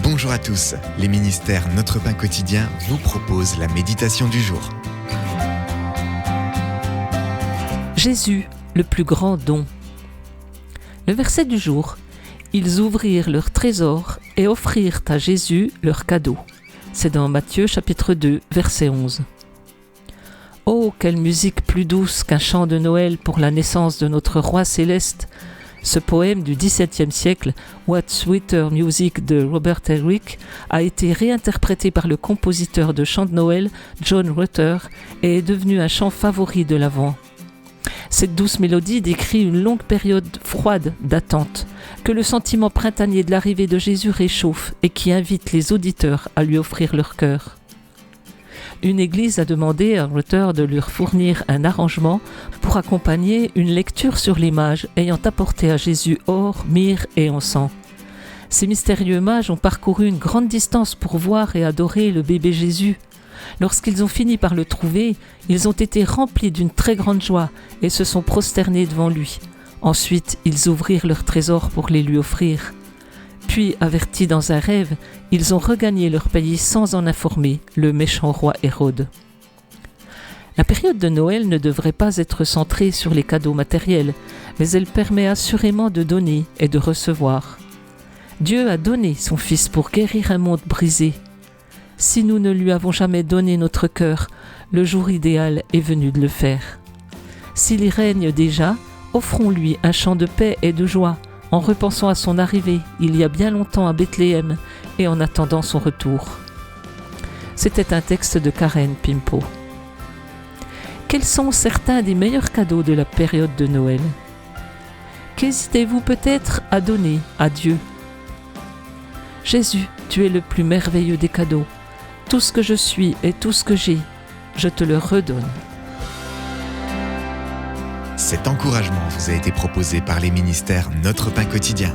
Bonjour à tous, les ministères Notre Pain Quotidien vous proposent la méditation du jour. Jésus, le plus grand don. Le verset du jour. Ils ouvrirent leur trésor et offrirent à Jésus leur cadeau. C'est dans Matthieu chapitre 2, verset 11. Oh, quelle musique plus douce qu'un chant de Noël pour la naissance de notre roi céleste. Ce poème du XVIIe siècle, What Sweeter Music de Robert Herrick, a été réinterprété par le compositeur de chants de Noël, John Rutter, et est devenu un chant favori de l'Avent. Cette douce mélodie décrit une longue période froide d'attente, que le sentiment printanier de l'arrivée de Jésus réchauffe et qui invite les auditeurs à lui offrir leur cœur. Une église a demandé à Rutter de lui fournir un arrangement pour accompagner une lecture sur l'image ayant apporté à Jésus or, myrrhe et encens. Ces mystérieux mages ont parcouru une grande distance pour voir et adorer le bébé Jésus. Lorsqu'ils ont fini par le trouver, ils ont été remplis d'une très grande joie et se sont prosternés devant lui. Ensuite, ils ouvrirent leur trésor pour les lui offrir. Puis, avertis dans un rêve, ils ont regagné leur pays sans en informer le méchant roi Hérode. La période de Noël ne devrait pas être centrée sur les cadeaux matériels, mais elle permet assurément de donner et de recevoir. Dieu a donné son Fils pour guérir un monde brisé. Si nous ne lui avons jamais donné notre cœur, le jour idéal est venu de le faire. S'il y règne déjà, offrons-lui un chant de paix et de joie, en repensant à son arrivée il y a bien longtemps à Bethléem et en attendant son retour. C'était un texte de Karen Pimpo. Quels sont certains des meilleurs cadeaux de la période de Noël? Qu'hésitez-vous peut-être à donner à Dieu? Jésus, tu es le plus merveilleux des cadeaux. Tout ce que je suis et tout ce que j'ai, je te le redonne. Cet encouragement vous a été proposé par les ministères Notre Pain Quotidien.